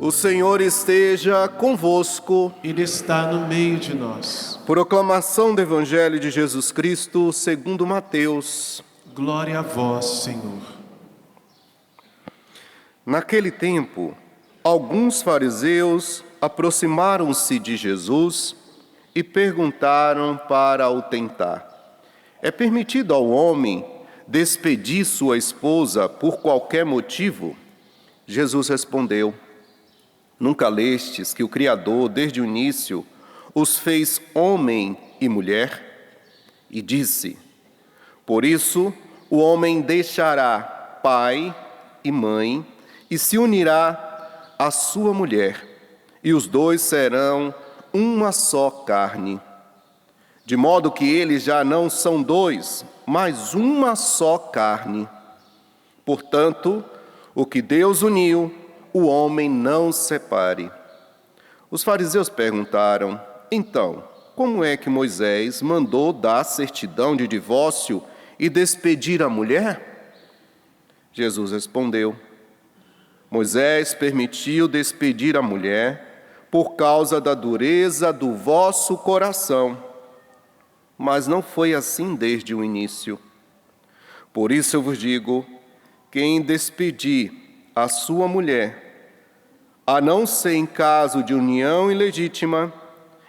O Senhor esteja convosco. Ele está no meio de nós. Proclamação do Evangelho de Jesus Cristo segundo Mateus. Glória a vós, Senhor. Naquele tempo, alguns fariseus aproximaram-se de Jesus e perguntaram para o tentar: é permitido ao homem despedir sua esposa por qualquer motivo? Jesus respondeu: nunca lestes que o Criador, desde o início, os fez homem e mulher? E disse: por isso o homem deixará pai e mãe e se unirá à sua mulher, e os dois serão uma só carne. De modo que eles já não são dois, mas uma só carne. Portanto, o que Deus uniu, o homem não separe. Os fariseus perguntaram: então, como é que Moisés mandou dar certidão de divórcio e despedir a mulher? Jesus respondeu: Moisés permitiu despedir a mulher por causa da dureza do vosso coração, mas não foi assim desde o início. Por isso eu vos digo: quem despedir a sua mulher, a não ser em caso de união ilegítima,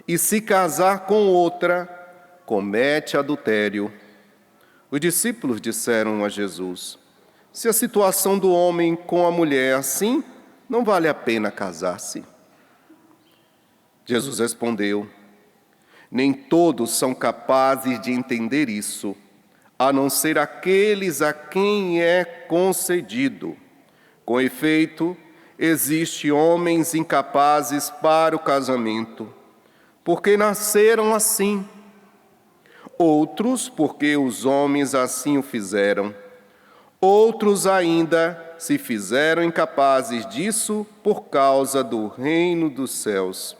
e se casar com outra, comete adultério. Os discípulos disseram a Jesus: se a situação do homem com a mulher é assim, não vale a pena casar-se. Jesus respondeu: nem todos são capazes de entender isso, a não ser aqueles a quem é concedido. Com efeito, existem homens incapazes para o casamento, porque nasceram assim. Outros, porque os homens assim o fizeram. Outros ainda se fizeram incapazes disso por causa do reino dos céus.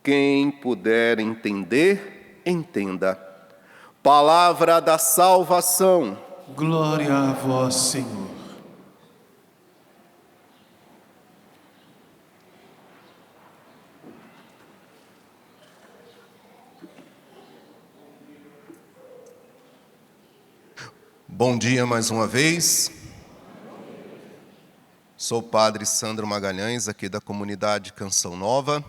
Quem puder entender, entenda. Palavra da salvação. Glória a vós, Senhor. Bom dia mais uma vez. Sou o padre Sandro Magalhães, aqui da comunidade Canção Nova.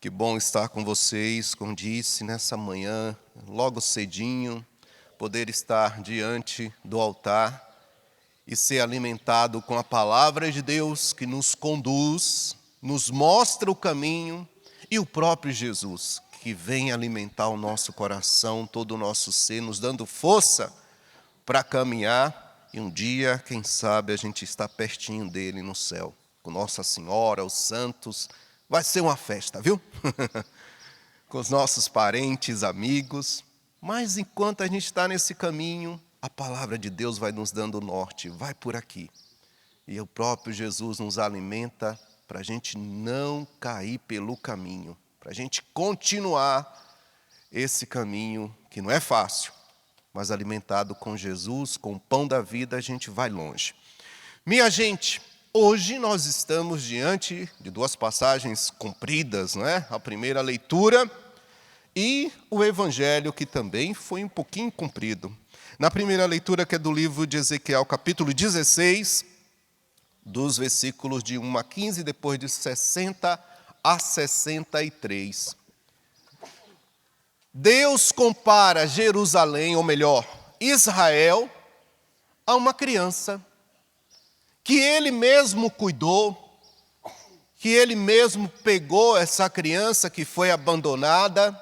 Que bom estar com vocês, como disse, nessa manhã, logo cedinho, poder estar diante do altar e ser alimentado com a palavra de Deus que nos conduz, nos mostra o caminho, e o próprio Jesus, que vem alimentar o nosso coração, todo o nosso ser, nos dando força para caminhar, e um dia, quem sabe, a gente está pertinho dele no céu, com Nossa Senhora, os santos. Vai ser uma festa, viu? Com os nossos parentes, amigos. Mas enquanto a gente está nesse caminho, a palavra de Deus vai nos dando norte, vai por aqui. E o próprio Jesus nos alimenta para a gente não cair pelo caminho, para a gente continuar esse caminho que não é fácil, mas alimentado com Jesus, com o pão da vida, a gente vai longe. Minha gente, hoje nós estamos diante de duas passagens compridas, não é? A primeira leitura e o Evangelho, que também foi um pouquinho comprido. Na primeira leitura, que é do livro de Ezequiel, capítulo 16, dos versículos de 1 a 15, depois de 60 a 63. Deus compara Jerusalém, ou melhor, Israel, a uma criança que ele mesmo cuidou, que ele mesmo pegou essa criança que foi abandonada,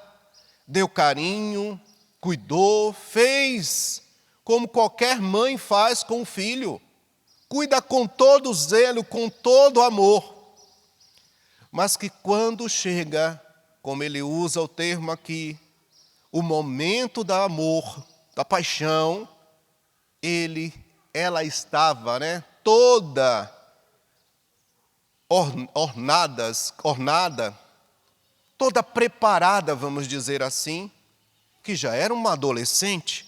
deu carinho, cuidou, fez como qualquer mãe faz com o filho. Cuida com todo zelo, com todo amor. Mas que quando chega, como ele usa o termo aqui, o momento do amor, da paixão, ela estava, toda ornada, toda preparada, vamos dizer assim, que já era uma adolescente.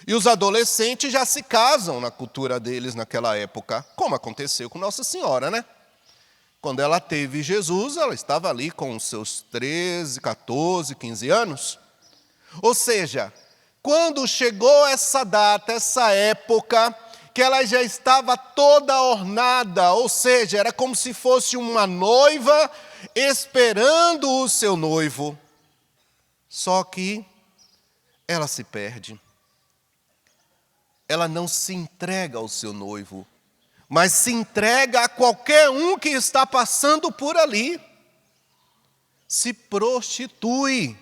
E os adolescentes já se casam na cultura deles naquela época, como aconteceu com Nossa Senhora, Quando ela teve Jesus, ela estava ali com os seus 13, 14, 15 anos. Ou seja, quando chegou essa data, essa época, que ela já estava toda ornada, ou seja, era como se fosse uma noiva esperando o seu noivo. Só que ela se perde. Ela não se entrega ao seu noivo, mas se entrega a qualquer um que está passando por ali. Se prostitui.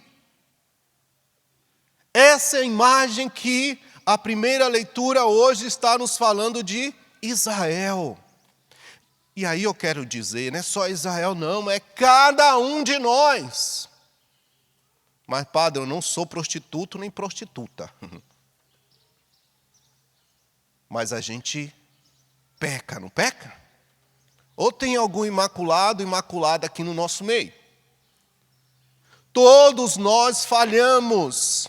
Essa é a imagem que a primeira leitura hoje está nos falando de Israel. E aí eu quero dizer, não é só Israel não, é cada um de nós. Mas, padre, eu não sou prostituto nem prostituta. Mas a gente peca, não peca? Ou tem algum imaculado, imaculada aqui no nosso meio? Todos nós falhamos.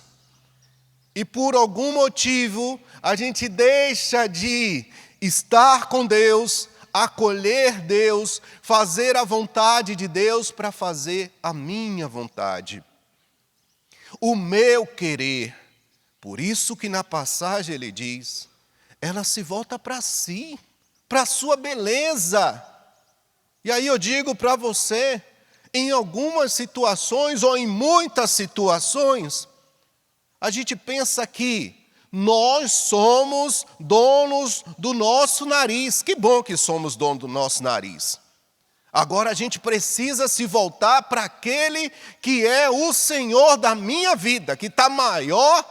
E por algum motivo, a gente deixa de estar com Deus, acolher Deus, fazer a vontade de Deus para fazer a minha vontade. O meu querer. Por isso que na passagem ele diz, ela se volta para si, para a sua beleza. E aí eu digo para você, em algumas situações ou em muitas situações, a gente pensa que nós somos donos do nosso nariz. Que bom que somos donos do nosso nariz. Agora a gente precisa se voltar para aquele que é o Senhor da minha vida, que está maior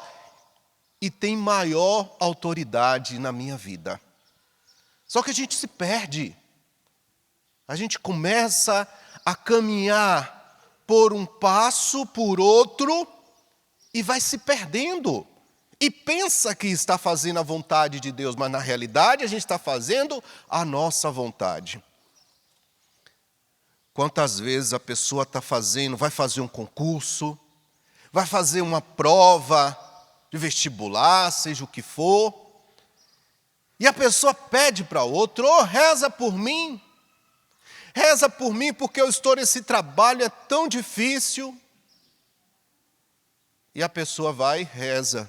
e tem maior autoridade na minha vida. Só que a gente se perde. A gente começa a caminhar por um passo, por outro, e vai se perdendo. E pensa que está fazendo a vontade de Deus, mas na realidade a gente está fazendo a nossa vontade. Quantas vezes a pessoa vai fazer um concurso, vai fazer uma prova de vestibular, seja o que for, e a pessoa pede para outro, reza por mim porque eu estou nesse trabalho, é tão difícil. E a pessoa vai, reza.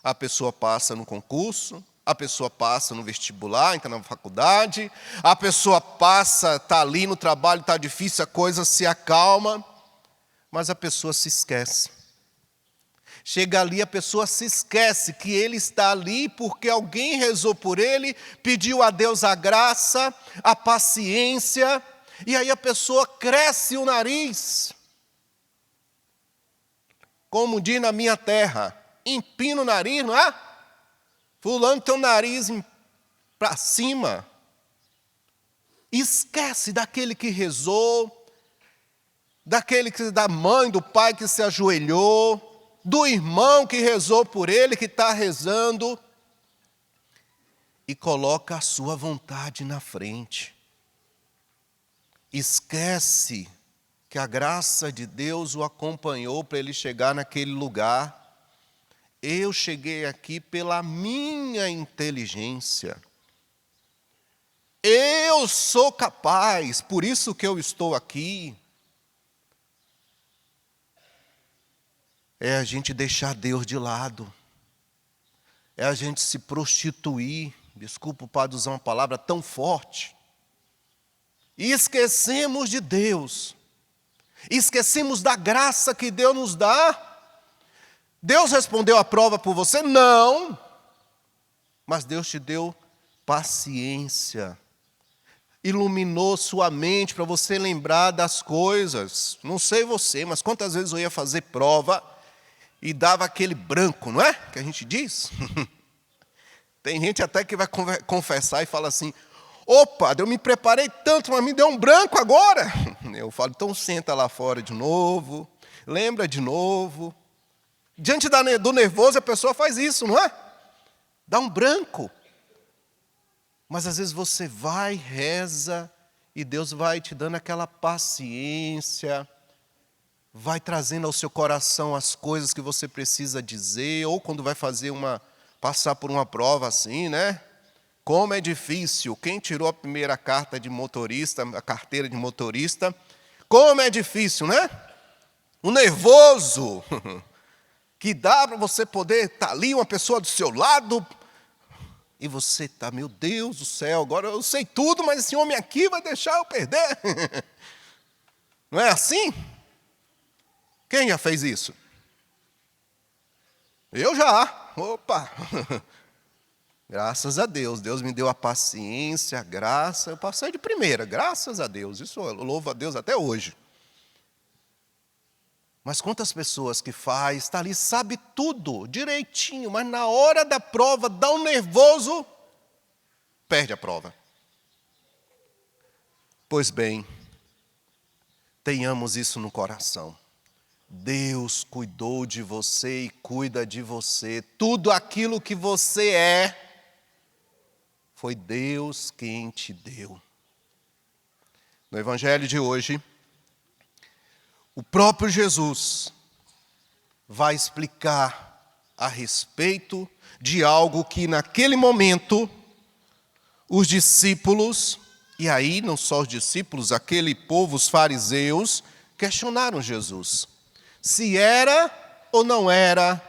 A pessoa passa no concurso, a pessoa passa no vestibular, entra na faculdade, a pessoa passa, está ali no trabalho, está difícil, a coisa se acalma, mas a pessoa se esquece. Chega ali, a pessoa se esquece que ele está ali porque alguém rezou por ele, pediu a Deus a graça, a paciência, e aí a pessoa cresce o nariz. Como diz na minha terra, empina o nariz, não é? Fulano tem o nariz para cima. Esquece daquele que rezou, da mãe, do pai que se ajoelhou, do irmão que rezou por ele, que está rezando, e coloca a sua vontade na frente. Esquece que a graça de Deus o acompanhou para ele chegar naquele lugar. Eu cheguei aqui pela minha inteligência. Eu sou capaz, por isso que eu estou aqui. É a gente deixar Deus de lado. É a gente se prostituir. Desculpa o padre usar uma palavra tão forte. E esquecemos de Deus. Esquecemos da graça que Deus nos dá. Deus respondeu a prova por você? Não. Mas Deus te deu paciência. Iluminou sua mente para você lembrar das coisas. Não sei você, mas quantas vezes eu ia fazer prova e dava aquele branco, não é? Que a gente diz. Tem gente até que vai confessar e fala assim, opa, eu me preparei tanto, mas me deu um branco agora. Eu falo, então senta lá fora de novo, lembra de novo. Diante do nervoso a pessoa faz isso, não é? Dá um branco. Mas às vezes você vai, reza, e Deus vai te dando aquela paciência, vai trazendo ao seu coração as coisas que você precisa dizer, ou quando vai passar por uma prova assim, né? Como é difícil. Quem tirou a primeira carta de motorista, a carteira de motorista, como é difícil, né? O nervoso que dá para você poder estar ali, uma pessoa do seu lado, e você está, meu Deus do céu, agora eu sei tudo, mas esse homem aqui vai deixar eu perder. Não é assim? Quem já fez isso? Eu já. Opa! Graças a Deus, Deus me deu a paciência, a graça, eu passei de primeira, graças a Deus, isso eu louvo a Deus até hoje. Mas quantas pessoas que está ali, sabe tudo, direitinho, mas na hora da prova, dá um nervoso, perde a prova. Pois bem, tenhamos isso no coração. Deus cuidou de você e cuida de você. Tudo aquilo que você é, foi Deus quem te deu. No Evangelho de hoje, o próprio Jesus vai explicar a respeito de algo que naquele momento os discípulos, e aí não só os discípulos, aquele povo, os fariseus, questionaram Jesus. Se era ou não era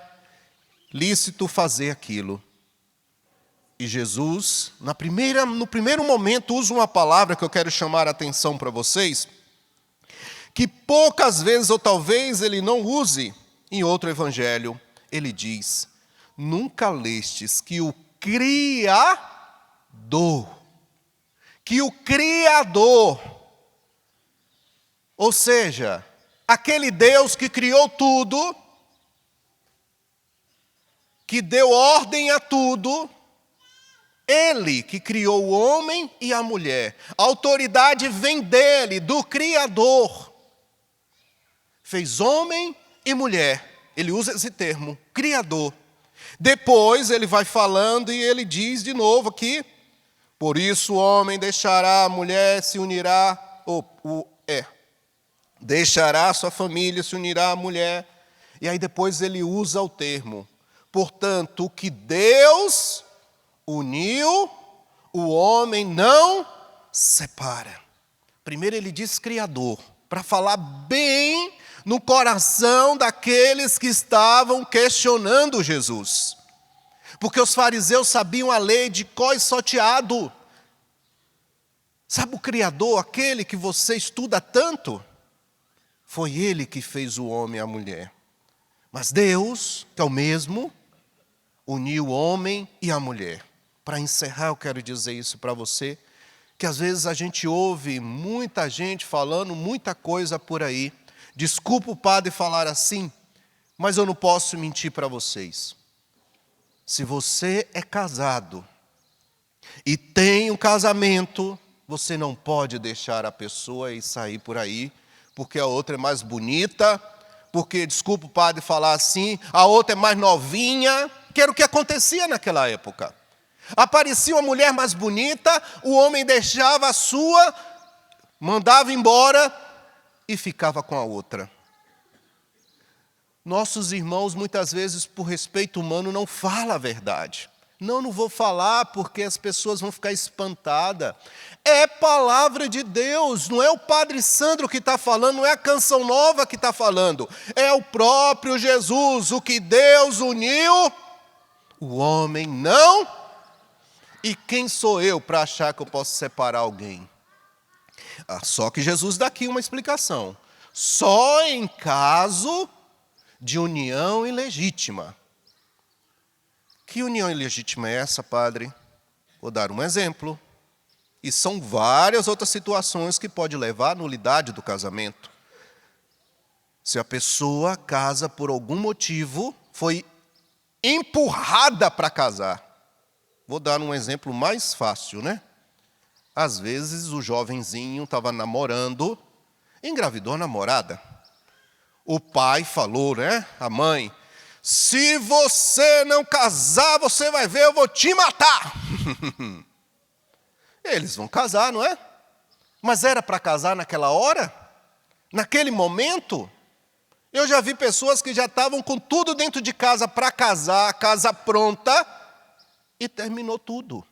lícito fazer aquilo. E Jesus, no primeiro momento, usa uma palavra que eu quero chamar a atenção para vocês, que poucas vezes, ou talvez ele não use, em outro evangelho, ele diz, nunca lestes que o Criador, ou seja, aquele Deus que criou tudo, que deu ordem a tudo, Ele que criou o homem e a mulher. A autoridade vem dele, do Criador. Fez homem e mulher. Ele usa esse termo, Criador. Depois ele vai falando e ele diz de novo aqui, por isso o homem deixará a mulher, se unirá, deixará sua família, se unirá à mulher. E aí depois ele usa o termo, portanto, o que Deus uniu, o homem não separa. Primeiro ele diz Criador, para falar bem no coração daqueles que estavam questionando Jesus. Porque os fariseus sabiam a lei de có e salteado. Sabe o Criador, aquele que você estuda tanto? Foi Ele que fez o homem e a mulher. Mas Deus, que é o mesmo, uniu o homem e a mulher. Para encerrar, eu quero dizer isso para você, que às vezes a gente ouve muita gente falando muita coisa por aí. Desculpa o padre falar assim, mas eu não posso mentir para vocês. Se você é casado e tem um casamento, você não pode deixar a pessoa e sair por aí, porque a outra é mais bonita, porque, desculpa o padre falar assim, a outra é mais novinha, que era o que acontecia naquela época. Aparecia uma mulher mais bonita, o homem deixava a sua, mandava embora e ficava com a outra. Nossos irmãos, muitas vezes, por respeito humano, não falam a verdade. Não vou falar porque as pessoas vão ficar espantadas. É palavra de Deus, não é o Padre Sandro que está falando, não é a Canção Nova que está falando. É o próprio Jesus, o que Deus uniu, o homem não. E quem sou eu para achar que eu posso separar alguém? Só que Jesus dá aqui uma explicação. Só em caso de união ilegítima. Que união ilegítima é essa, padre? Vou dar um exemplo. E são várias outras situações que pode levar à nulidade do casamento. Se a pessoa casa por algum motivo, foi empurrada para casar. Vou dar um exemplo mais fácil, né? Às vezes o jovenzinho estava namorando, engravidou a namorada. O pai falou, né? A mãe, se você não casar, você vai ver, eu vou te matar. Eles vão casar, não é? Mas era para casar naquela hora? Naquele momento? Eu já vi pessoas que já estavam com tudo dentro de casa para casar, a casa pronta, e terminou tudo.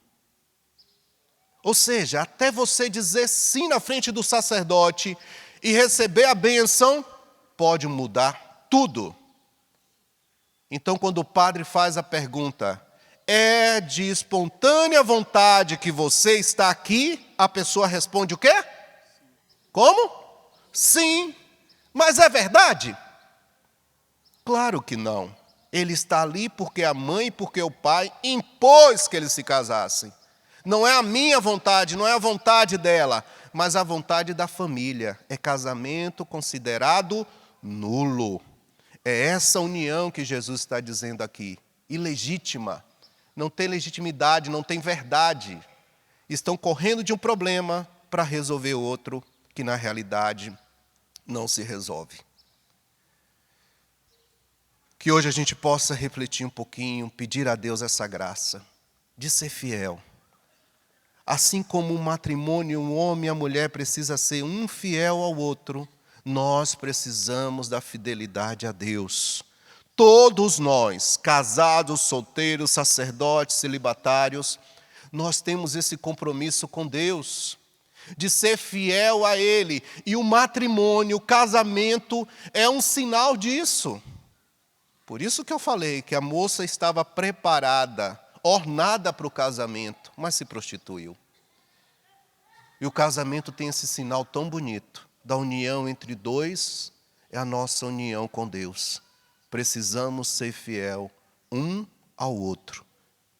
Ou seja, até você dizer sim na frente do sacerdote e receber a bênção, pode mudar tudo. Então, quando o padre faz a pergunta, é de espontânea vontade que você está aqui? A pessoa responde o quê? Como? Sim. Mas é verdade? Claro que não. Ele está ali porque a mãe e porque o pai impôs que eles se casassem. Não é a minha vontade, não é a vontade dela, mas a vontade da família. É casamento considerado nulo. É essa união que Jesus está dizendo aqui. Ilegítima. Não tem legitimidade, não tem verdade. Estão correndo de um problema para resolver outro que na realidade não se resolve. Que hoje a gente possa refletir um pouquinho, pedir a Deus essa graça de ser fiel. Assim como um matrimônio, um homem e a mulher precisa ser um fiel ao outro, nós precisamos da fidelidade a Deus. Todos nós, casados, solteiros, sacerdotes, celibatários, nós temos esse compromisso com Deus, de ser fiel a Ele. E o matrimônio, o casamento, é um sinal disso. Por isso que eu falei que a moça estava preparada, ornada para o casamento, mas se prostituiu. E o casamento tem esse sinal tão bonito, da união entre dois, é a nossa união com Deus. Precisamos ser fiel um ao outro.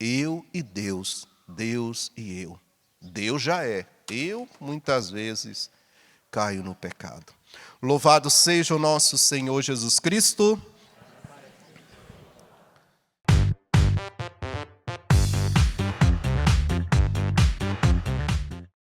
Eu e Deus, Deus e eu. Deus já é. Eu, muitas vezes, caio no pecado. Louvado seja o nosso Senhor Jesus Cristo.